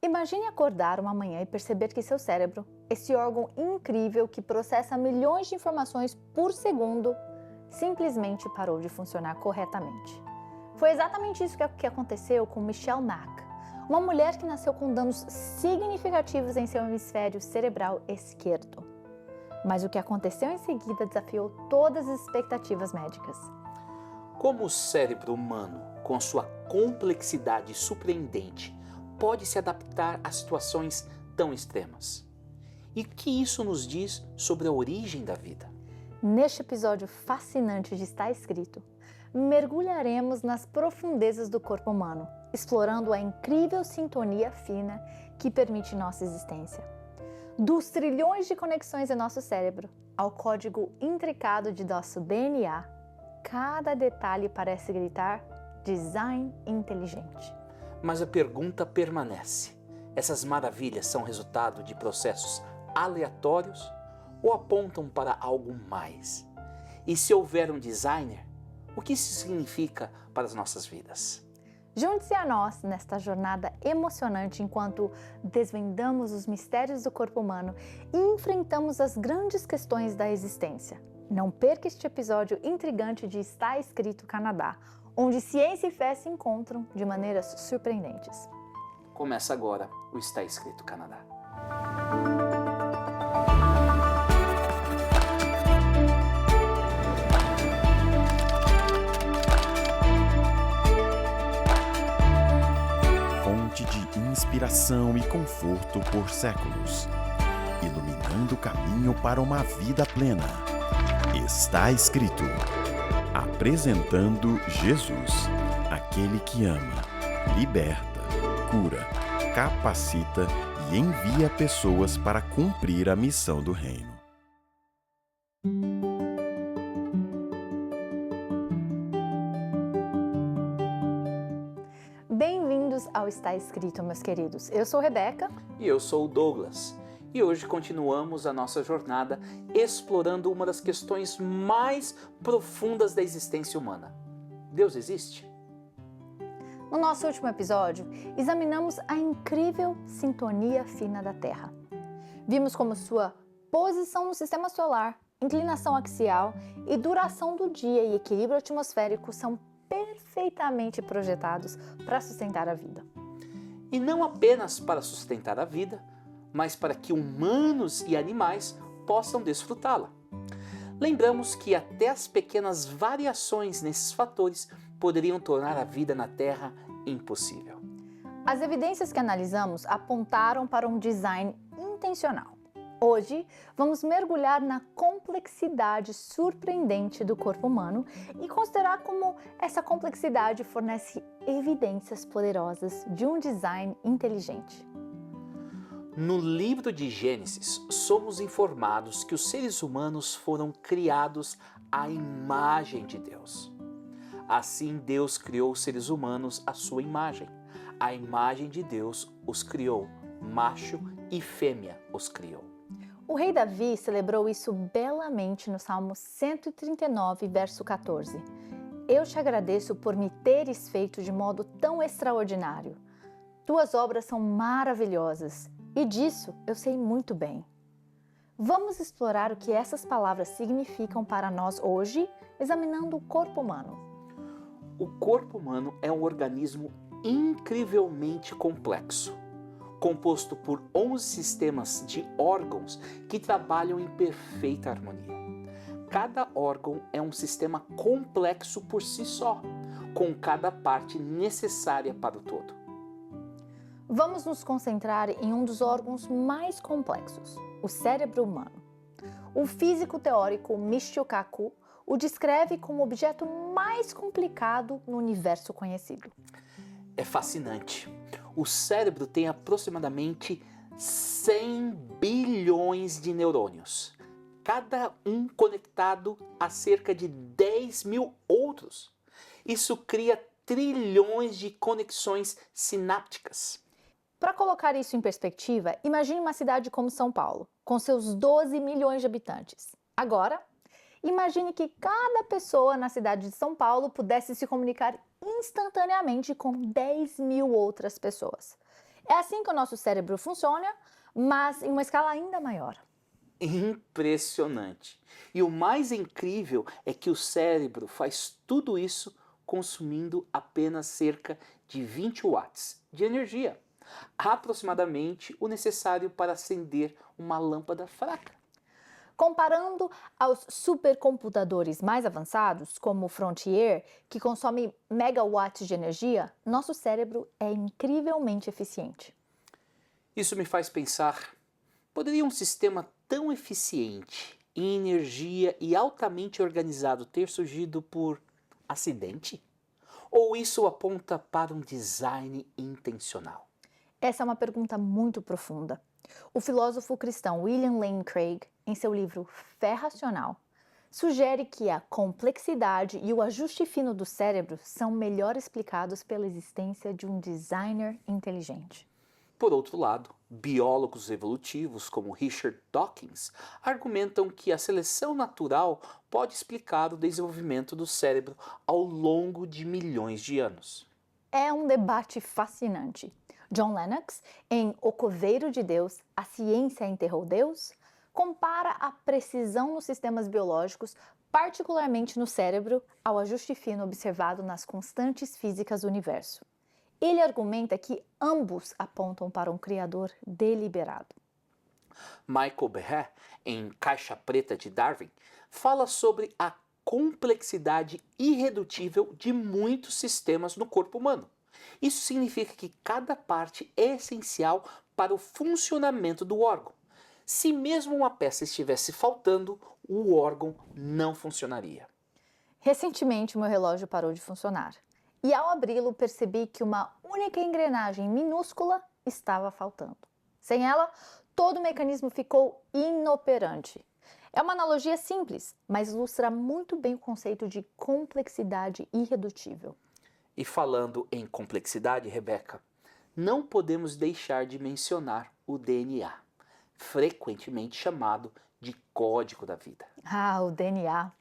Imagine acordar uma manhã e perceber que seu cérebro, esse órgão incrível que processa milhões de informações por segundo, simplesmente parou de funcionar corretamente. Foi exatamente isso que aconteceu com Michelle Mack, uma mulher que nasceu com danos significativos em seu hemisfério cerebral esquerdo. Mas o que aconteceu em seguida desafiou todas as expectativas médicas. Como o cérebro humano, com sua complexidade surpreendente, pode se adaptar a situações tão extremas? E o que isso nos diz sobre a origem da vida? Neste episódio fascinante de Está Escrito, mergulharemos nas profundezas do corpo humano, explorando a incrível sintonia fina que permite nossa existência. Dos trilhões de conexões em nosso cérebro ao código intricado de nosso DNA, cada detalhe parece gritar design inteligente. Mas a pergunta permanece: essas maravilhas são resultado de processos aleatórios ou apontam para algo mais? E se houver um designer, o que isso significa para as nossas vidas? Junte-se a nós nesta jornada emocionante enquanto desvendamos os mistérios do corpo humano e enfrentamos as grandes questões da existência. Não perca este episódio intrigante de Está Escrito Canadá, onde ciência e fé se encontram de maneiras surpreendentes. Começa agora o Está Escrito Canadá. Fonte de inspiração e conforto por séculos, iluminando o caminho para uma vida plena. Está Escrito. Apresentando Jesus, aquele que ama, liberta, cura, capacita e envia pessoas para cumprir a missão do reino. Bem-vindos ao Está Escrito, meus queridos. Eu sou Rebeca. E eu sou o Douglas. E hoje continuamos a nossa jornada explorando uma das questões mais profundas da existência humana. Deus existe? No nosso último episódio, examinamos a incrível sintonia fina da Terra. Vimos como sua posição no sistema solar, inclinação axial e duração do dia e equilíbrio atmosférico são perfeitamente projetados para sustentar a vida. E não apenas para sustentar a vida, mas para que humanos e animais possam desfrutá-la. Lembramos que até as pequenas variações nesses fatores poderiam tornar a vida na Terra impossível. As evidências que analisamos apontaram para um design intencional. Hoje, vamos mergulhar na complexidade surpreendente do corpo humano e considerar como essa complexidade fornece evidências poderosas de um design inteligente. No livro de Gênesis, somos informados que os seres humanos foram criados à imagem de Deus. Assim, Deus criou os seres humanos à sua imagem. A imagem de Deus os criou, macho e fêmea os criou. O rei Davi celebrou isso belamente no Salmo 139, verso 14. Eu te agradeço por me teres feito de modo tão extraordinário. Tuas obras são maravilhosas. E disso eu sei muito bem. Vamos explorar o que essas palavras significam para nós hoje, examinando o corpo humano. O corpo humano é um organismo incrivelmente complexo, composto por 11 sistemas de órgãos que trabalham em perfeita harmonia. Cada órgão é um sistema complexo por si só, com cada parte necessária para o todo. Vamos nos concentrar em um dos órgãos mais complexos, o cérebro humano. O físico teórico Michio Kaku o descreve como o objeto mais complicado no universo conhecido. É fascinante. O cérebro tem aproximadamente 100 bilhões de neurônios, cada um conectado a cerca de 10 mil outros. Isso cria trilhões de conexões sinápticas. Para colocar isso em perspectiva, imagine uma cidade como São Paulo, com seus 12 milhões de habitantes. Agora, imagine que cada pessoa na cidade de São Paulo pudesse se comunicar instantaneamente com 10 mil outras pessoas. É assim que o nosso cérebro funciona, mas em uma escala ainda maior. Impressionante. E o mais incrível é que o cérebro faz tudo isso consumindo apenas cerca de 20 watts de energia, aproximadamente o necessário para acender uma lâmpada fraca. Comparando aos supercomputadores mais avançados, como o Frontier, que consome megawatts de energia, nosso cérebro é incrivelmente eficiente. Isso me faz pensar, poderia um sistema tão eficiente em energia e altamente organizado ter surgido por acidente? Ou isso aponta para um design intencional? Essa é uma pergunta muito profunda. O filósofo cristão William Lane Craig, em seu livro Fé Racional, sugere que a complexidade e o ajuste fino do cérebro são melhor explicados pela existência de um designer inteligente. Por outro lado, biólogos evolutivos como Richard Dawkins argumentam que a seleção natural pode explicar o desenvolvimento do cérebro ao longo de milhões de anos. É um debate fascinante. John Lennox, em O Coveiro de Deus, A Ciência Enterrou Deus, compara a precisão nos sistemas biológicos, particularmente no cérebro, ao ajuste fino observado nas constantes físicas do universo. Ele argumenta que ambos apontam para um criador deliberado. Michael Behe, em Caixa Preta de Darwin, fala sobre a complexidade irredutível de muitos sistemas no corpo humano. Isso significa que cada parte é essencial para o funcionamento do órgão. Se mesmo uma peça estivesse faltando, o órgão não funcionaria. Recentemente, meu relógio parou de funcionar. E ao abri-lo, percebi que uma única engrenagem minúscula estava faltando. Sem ela, todo o mecanismo ficou inoperante. É uma analogia simples, mas ilustra muito bem o conceito de complexidade irredutível. E falando em complexidade, Rebeca, não podemos deixar de mencionar o DNA, frequentemente chamado de código da vida. Ah, o DNA.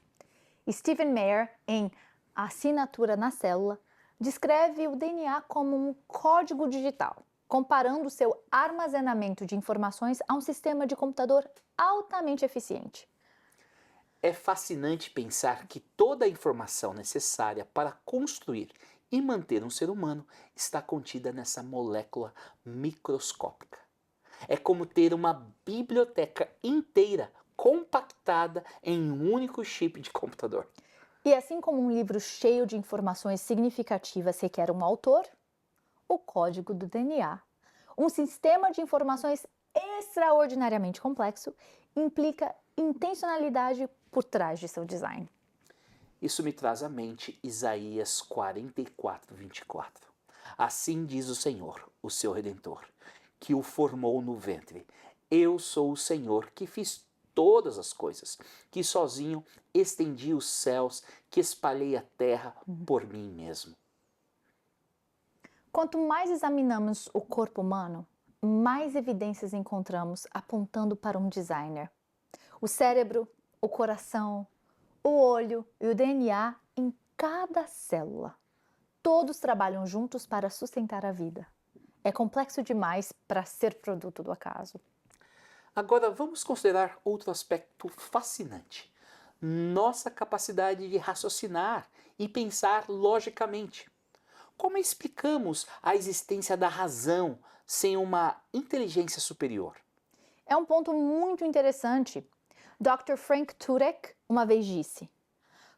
Stephen Meyer, em A Assinatura na Célula, descreve o DNA como um código digital, comparando seu armazenamento de informações a um sistema de computador altamente eficiente. É fascinante pensar que toda a informação necessária para construir e manter um ser humano está contida nessa molécula microscópica. É como ter uma biblioteca inteira compactada em um único chip de computador. E assim como um livro cheio de informações significativas requer um autor, o código do DNA, um sistema de informações extraordinariamente complexo, implica intencionalidade por trás de seu design. Isso me traz à mente Isaías 44:24. Assim diz o Senhor, o seu Redentor, que o formou no ventre. Eu sou o Senhor que fiz todas as coisas, que sozinho estendi os céus, que espalhei a terra por mim mesmo. Quanto mais examinamos o corpo humano, mais evidências encontramos apontando para um designer. O cérebro, o coração, o olho e o DNA em cada célula. Todos trabalham juntos para sustentar a vida. É complexo demais para ser produto do acaso. Agora vamos considerar outro aspecto fascinante. Nossa capacidade de raciocinar e pensar logicamente. Como explicamos a existência da razão sem uma inteligência superior? É um ponto muito interessante. Dr. Frank Turek uma vez disse: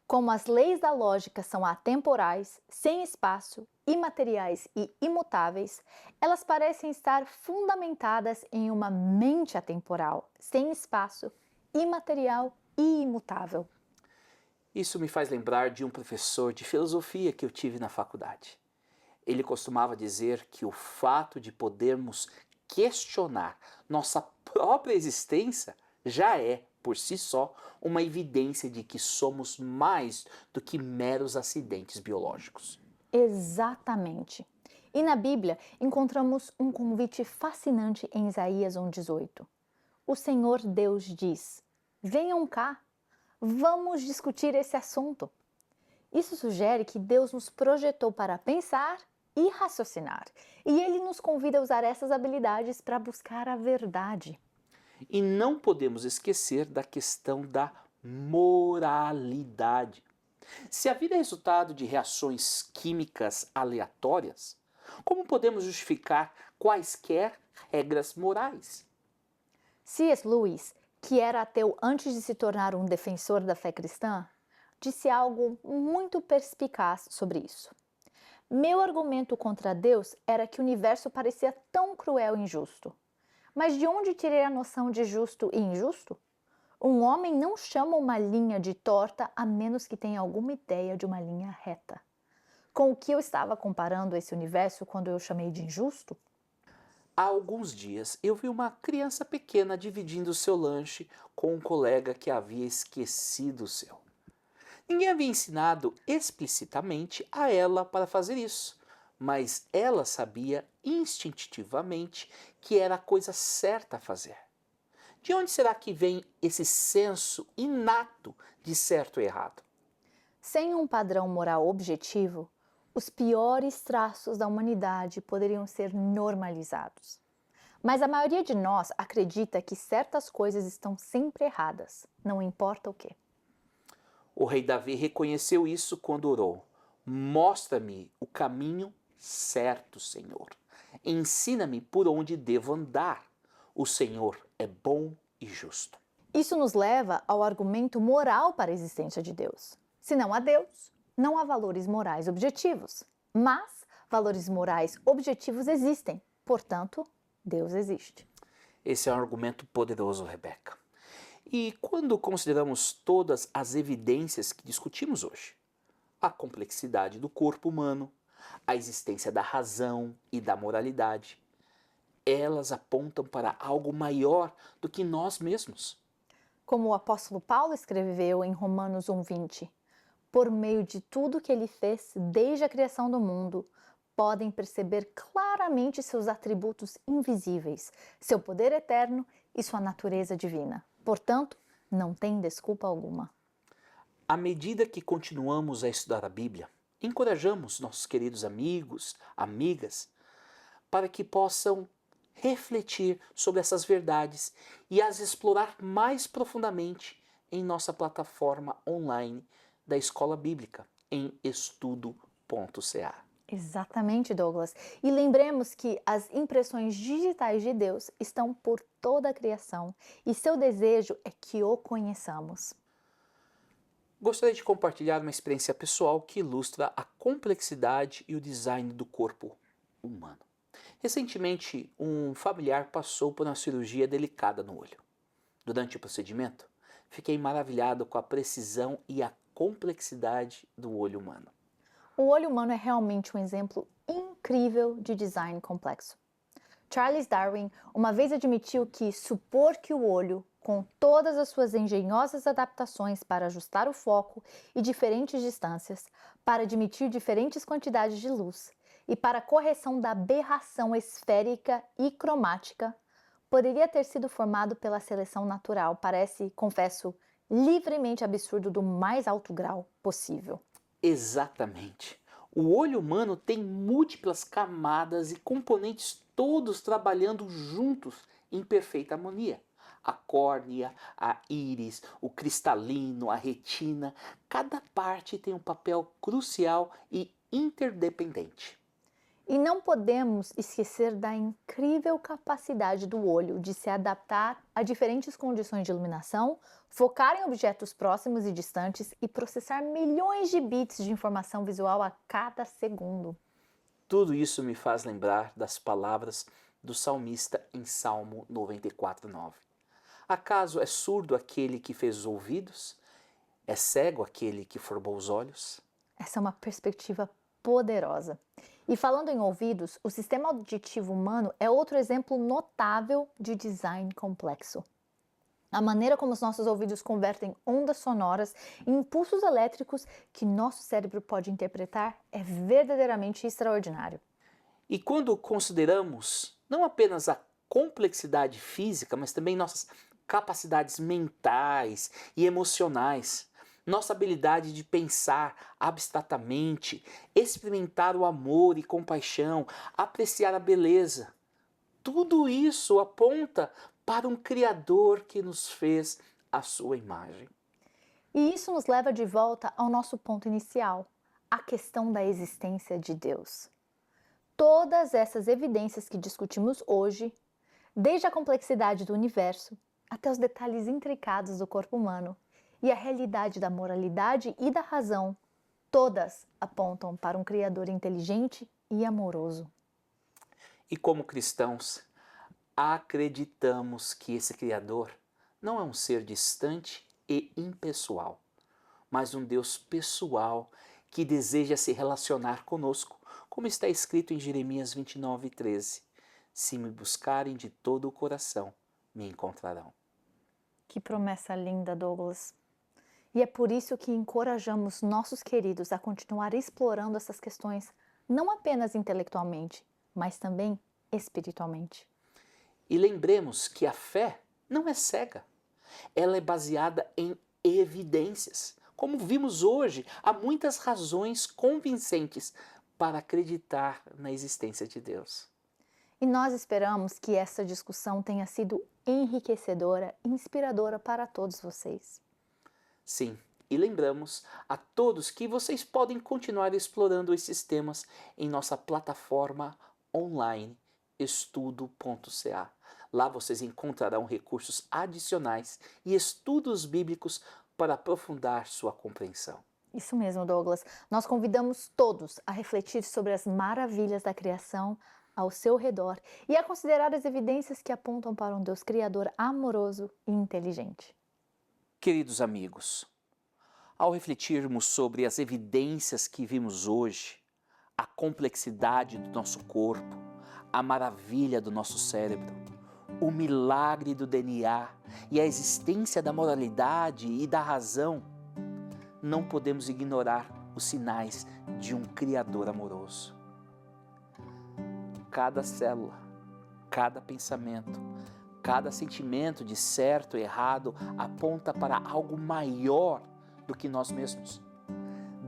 como as leis da lógica são atemporais, sem espaço, imateriais e imutáveis, elas parecem estar fundamentadas em uma mente atemporal, sem espaço, imaterial e imutável. Isso me faz lembrar de um professor de filosofia que eu tive na faculdade. Ele costumava dizer que o fato de podermos questionar nossa própria existência já é, por si só, uma evidência de que somos mais do que meros acidentes biológicos. Exatamente. E na Bíblia encontramos um convite fascinante em Isaías 1,18. O Senhor Deus diz: venham cá, vamos discutir esse assunto. Isso sugere que Deus nos projetou para pensar e raciocinar. E ele nos convida a usar essas habilidades para buscar a verdade. E não podemos esquecer da questão da moralidade. Se a vida é resultado de reações químicas aleatórias, como podemos justificar quaisquer regras morais? C.S. Lewis, que era ateu antes de se tornar um defensor da fé cristã, disse algo muito perspicaz sobre isso. Meu argumento contra Deus era que o universo parecia tão cruel e injusto. Mas de onde tirei a noção de justo e injusto? Um homem não chama uma linha de torta a menos que tenha alguma ideia de uma linha reta. Com o que eu estava comparando esse universo quando eu chamei de injusto? Há alguns dias eu vi uma criança pequena dividindo seu lanche com um colega que havia esquecido o seu. Ninguém havia ensinado explicitamente a ela para fazer isso, mas ela sabia instintivamente que era a coisa certa a fazer. De onde será que vem esse senso inato de certo e errado? Sem um padrão moral objetivo, os piores traços da humanidade poderiam ser normalizados. Mas a maioria de nós acredita que certas coisas estão sempre erradas, não importa o quê. O rei Davi reconheceu isso quando orou: Mostra-me o caminho certo, Senhor. Ensina-me por onde devo andar. O Senhor é bom e justo. Isso nos leva ao argumento moral para a existência de Deus. Se não há Deus, não há valores morais objetivos. Mas valores morais objetivos existem. Portanto, Deus existe. Esse é um argumento poderoso, Rebeca. E quando consideramos todas as evidências que discutimos hoje, a complexidade do corpo humano, a existência da razão e da moralidade, elas apontam para algo maior do que nós mesmos. Como o apóstolo Paulo escreveu em Romanos 1:20, por meio de tudo que ele fez desde a criação do mundo, podem perceber claramente seus atributos invisíveis, seu poder eterno e sua natureza divina. Portanto, não tem desculpa alguma. À medida que continuamos a estudar a Bíblia, encorajamos nossos queridos amigos, amigas, para que possam refletir sobre essas verdades e as explorar mais profundamente em nossa plataforma online da Escola Bíblica, em estudo.ca. Exatamente, Douglas. E lembremos que as impressões digitais de Deus estão por toda a criação e seu desejo é que o conheçamos. Gostaria de compartilhar uma experiência pessoal que ilustra a complexidade e o design do corpo humano. Recentemente, um familiar passou por uma cirurgia delicada no olho. Durante o procedimento, fiquei maravilhado com a precisão e a complexidade do olho humano. O olho humano é realmente um exemplo incrível de design complexo. Charles Darwin uma vez admitiu que supor que o olho, com todas as suas engenhosas adaptações para ajustar o foco e diferentes distâncias, para admitir diferentes quantidades de luz e para a correção da aberração esférica e cromática, poderia ter sido formado pela seleção natural, parece, confesso, livremente absurdo do mais alto grau possível. Exatamente. O olho humano tem múltiplas camadas e componentes todos trabalhando juntos em perfeita harmonia. A córnea, a íris, o cristalino, a retina, cada parte tem um papel crucial e interdependente. E não podemos esquecer da incrível capacidade do olho de se adaptar a diferentes condições de iluminação, focar em objetos próximos e distantes e processar milhões de bits de informação visual a cada segundo. Tudo isso me faz lembrar das palavras do salmista em Salmo 94:9. Acaso é surdo aquele que fez os ouvidos? É cego aquele que formou os olhos? Essa é uma perspectiva poderosa. E falando em ouvidos, o sistema auditivo humano é outro exemplo notável de design complexo. A maneira como os nossos ouvidos convertem ondas sonoras em impulsos elétricos que nosso cérebro pode interpretar é verdadeiramente extraordinário. E quando consideramos não apenas a complexidade física, mas também nossas capacidades mentais e emocionais, nossa habilidade de pensar abstratamente, experimentar o amor e compaixão, apreciar a beleza. Tudo isso aponta para um Criador que nos fez à sua imagem. E isso nos leva de volta ao nosso ponto inicial, a questão da existência de Deus. Todas essas evidências que discutimos hoje, desde a complexidade do universo até os detalhes intricados do corpo humano e a realidade da moralidade e da razão, todas apontam para um Criador inteligente e amoroso. E como cristãos, acreditamos que esse Criador não é um ser distante e impessoal, mas um Deus pessoal que deseja se relacionar conosco, como está escrito em Jeremias 29:13. Se me buscarem de todo o coração, me encontrarão. Que promessa linda, Douglas! E é por isso que encorajamos nossos queridos a continuar explorando essas questões, não apenas intelectualmente, mas também espiritualmente. E lembremos que a fé não é cega. Ela é baseada em evidências. Como vimos hoje, há muitas razões convincentes para acreditar na existência de Deus. E nós esperamos que essa discussão tenha sido enriquecedora e inspiradora para todos vocês. Sim, e lembramos a todos que vocês podem continuar explorando esses temas em nossa plataforma online estudo.ca. Lá vocês encontrarão recursos adicionais e estudos bíblicos para aprofundar sua compreensão. Isso mesmo, Douglas. Nós convidamos todos a refletir sobre as maravilhas da criação ao seu redor e a considerar as evidências que apontam para um Deus criador amoroso e inteligente. Queridos amigos, ao refletirmos sobre as evidências que vimos hoje, a complexidade do nosso corpo, a maravilha do nosso cérebro, o milagre do DNA e a existência da moralidade e da razão, não podemos ignorar os sinais de um Criador amoroso. Cada célula, cada pensamento, cada sentimento de certo e errado aponta para algo maior do que nós mesmos.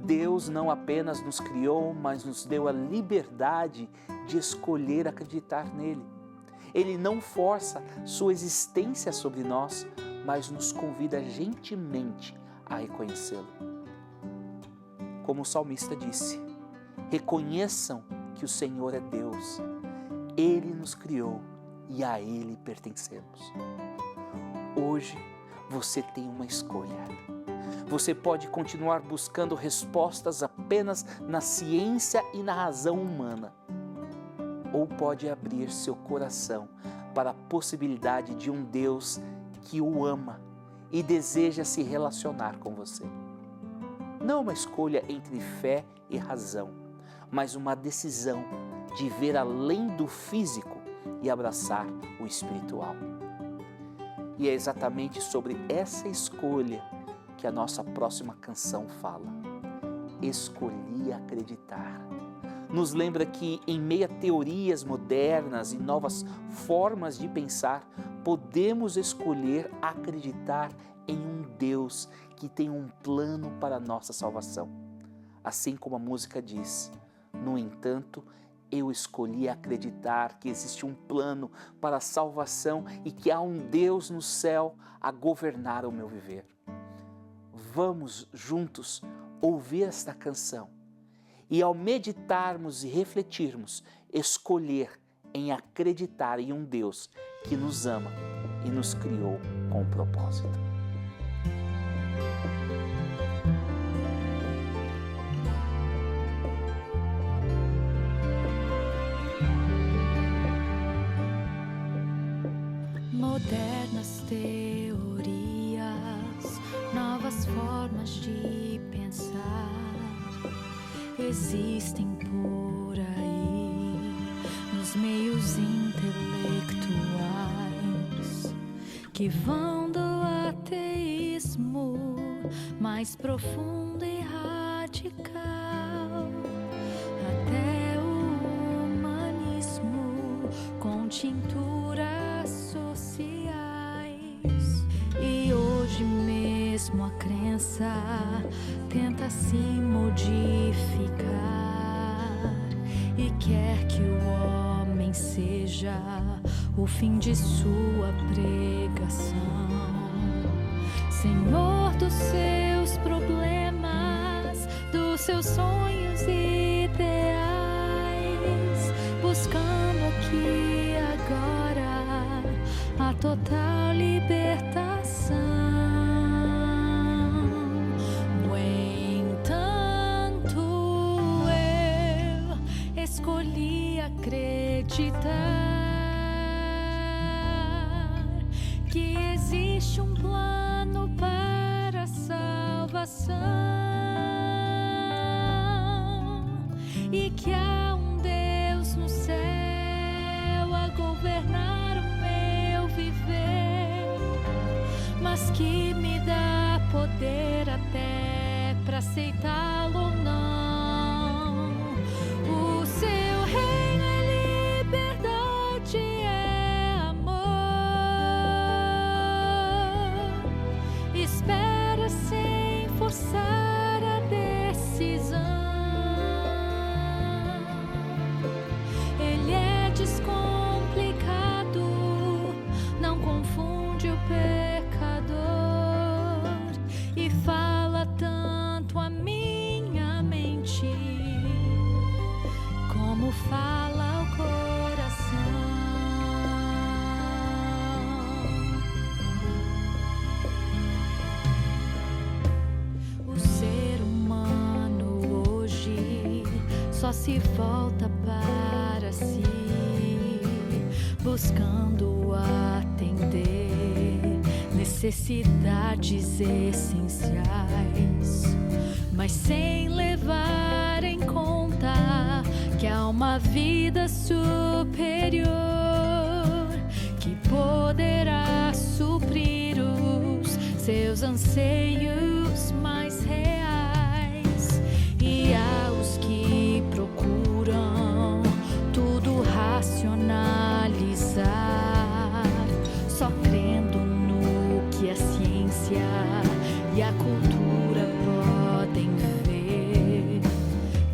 Deus não apenas nos criou, mas nos deu a liberdade de escolher acreditar nele. Ele não força sua existência sobre nós, mas nos convida gentilmente a reconhecê-lo. Como o salmista disse, reconheçam que o Senhor é Deus. Ele nos criou e a Ele pertencemos. Hoje você tem uma escolha. Você pode continuar buscando respostas apenas na ciência e na razão humana, ou pode abrir seu coração para a possibilidade de um Deus que o ama e deseja se relacionar com você. Não uma escolha entre fé e razão, mas uma decisão de ver além do físico e abraçar o espiritual. E é exatamente sobre essa escolha que a nossa próxima canção fala. Escolhi acreditar. Nos lembra que, em meio a teorias modernas e novas formas de pensar, podemos escolher acreditar em um Deus que tem um plano para a nossa salvação. Assim como a música diz, no entanto, eu escolhi acreditar que existe um plano para a salvação e que há um Deus no céu a governar o meu viver. Vamos juntos ouvir esta canção e, ao meditarmos e refletirmos, escolher em acreditar em um Deus que nos ama e nos criou com um propósito. Modernas teorias, novas formas de pensar existem por aí nos meios intelectuais que vão do ateísmo mais profundo e radical até o humanismo com tinturas sociais. E hoje mesmo mesmo a crença tenta se modificar e quer que o homem seja o fim de sua pregação. Senhor dos seus problemas, dos seus sonhos ideais, buscando aqui agora a total libertação. No entanto, eu escolhi acreditar que existe um plano para a salvação e que há um Deus no céu a governar o meu viver, mas que me dá poder até para aceitá-lo ou não. O seu reino é liberdade, é amor. Espera sem forçar a decisão. Ele é descomplicado, não confunde o pecador e fala tanto a minha mente como fala o coração. O ser humano hoje só se volta para si, buscando atender necessidades essenciais, mas sem levar em conta que há uma vida superior que poderá suprir os seus anseios mais reais. E há os que procuram tudo racionalizar, só crendo no que a ciência e a cultura podem ver,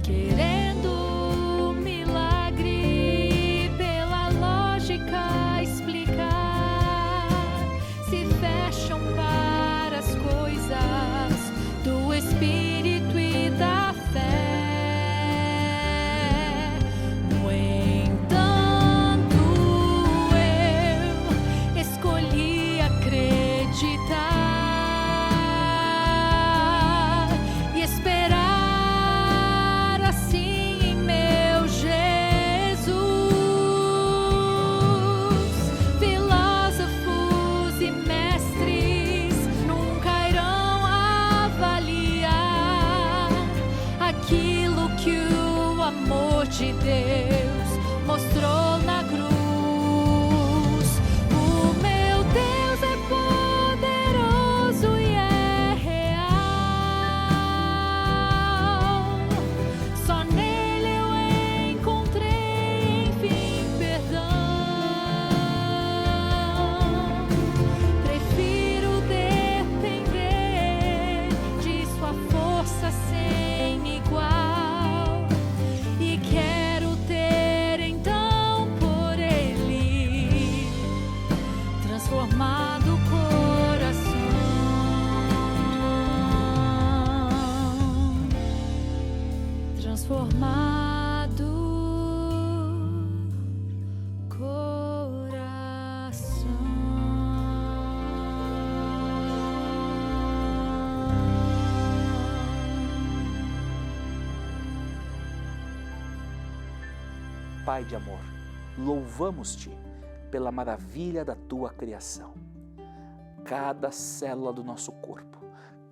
querendo milagre pela lógica explicar, se fecham para as coisas do espírito e da fé. No entanto, eu escolhi acreditar e esperar assim em meu Jesus. Filósofos e mestres nunca irão avaliar aquilo que o amor de Deus mostrou na cruz. O meu Deus é poderoso e é real. Só nele eu encontrei, enfim, perdão. Prefiro depender de sua força sem igual e quero ter então por ele transformado o coração, transformado Pai de amor, louvamos-te pela maravilha da tua criação. Cada célula do nosso corpo,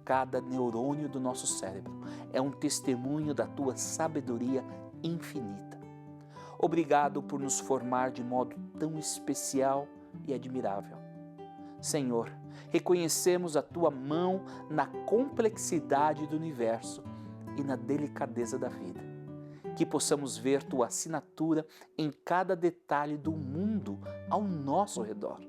cada neurônio do nosso cérebro é um testemunho da tua sabedoria infinita. Obrigado por nos formar de modo tão especial e admirável. Senhor, reconhecemos a tua mão na complexidade do universo e na delicadeza da vida. Que possamos ver tua assinatura em cada detalhe do mundo ao nosso redor.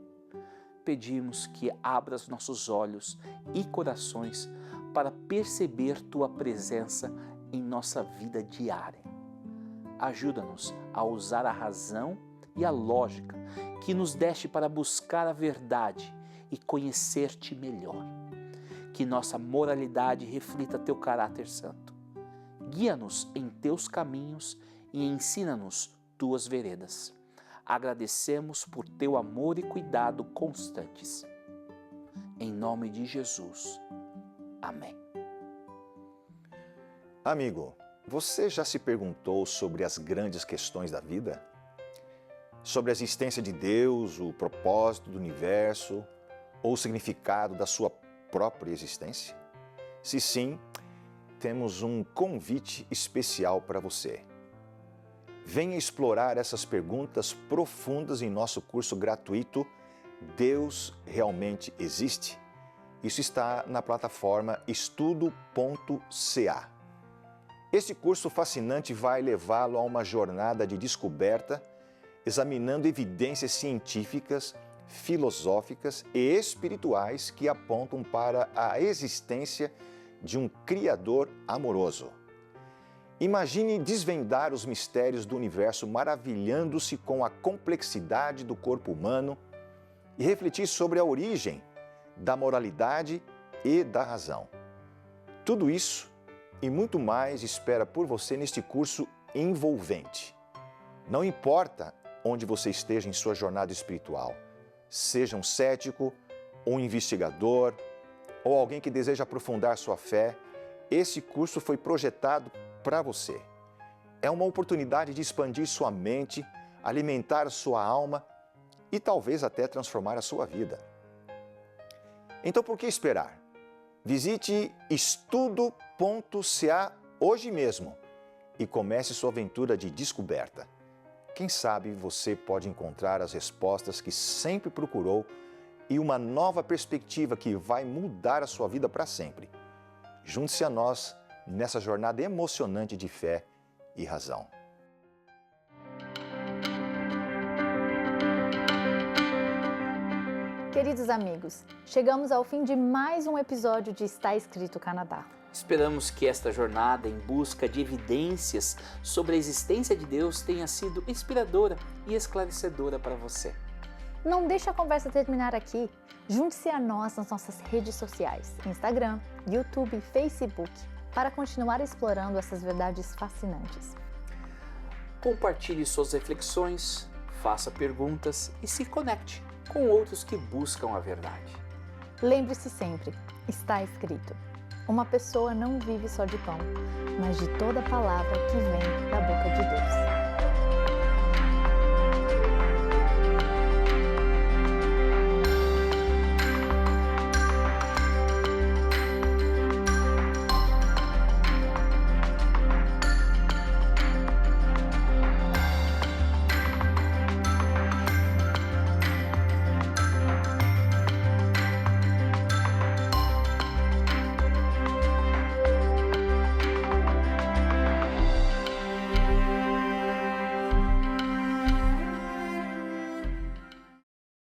pedimos que abras nossos olhos e corações para perceber Tua presença em nossa vida diária. Ajuda-nos a usar a razão e a lógica que nos deste para buscar a verdade e conhecer-te melhor. Que nossa moralidade reflita Teu caráter santo. Guia-nos em Teus caminhos e ensina-nos Tuas veredas. Agradecemos por Teu amor e cuidado constantes. Em nome de Jesus. Amém. Amigo, você já se perguntou sobre as grandes questões da vida? Sobre a existência de Deus, o propósito do universo ou o significado da sua própria existência? Se sim, temos um convite especial para você. Venha explorar essas perguntas profundas em nosso curso gratuito Deus Realmente Existe? Isso está na plataforma estudo.ca. Este curso fascinante vai levá-lo a uma jornada de descoberta, examinando evidências científicas, filosóficas e espirituais que apontam para a existência de um Criador amoroso. Imagine desvendar os mistérios do universo maravilhando-se com a complexidade do corpo humano e refletir sobre a origem da moralidade e da razão. Tudo isso e muito mais espera por você neste curso envolvente. Não importa onde você esteja em sua jornada espiritual, seja um cético, um investigador ou alguém que deseja aprofundar sua fé, esse curso foi projetado para você. É uma oportunidade de expandir sua mente, alimentar sua alma e talvez até transformar a sua vida. Então, por que esperar? Visite estudo.ca hoje mesmo e comece sua aventura de descoberta. Quem sabe você pode encontrar as respostas que sempre procurou e uma nova perspectiva que vai mudar a sua vida para sempre. Junte-se a nós nessa jornada emocionante de fé e razão. Queridos amigos, chegamos ao fim de mais um episódio de Está Escrito Canadá. Esperamos que esta jornada em busca de evidências sobre a existência de Deus tenha sido inspiradora e esclarecedora para você. Não deixe a conversa terminar aqui. Junte-se a nós nas nossas redes sociais, Instagram, YouTube e Facebook, para continuar explorando essas verdades fascinantes. Compartilhe suas reflexões, faça perguntas e se conecte com outros que buscam a verdade. Lembre-se sempre, está escrito: uma pessoa não vive só de pão, mas de toda palavra que vem da boca de Deus.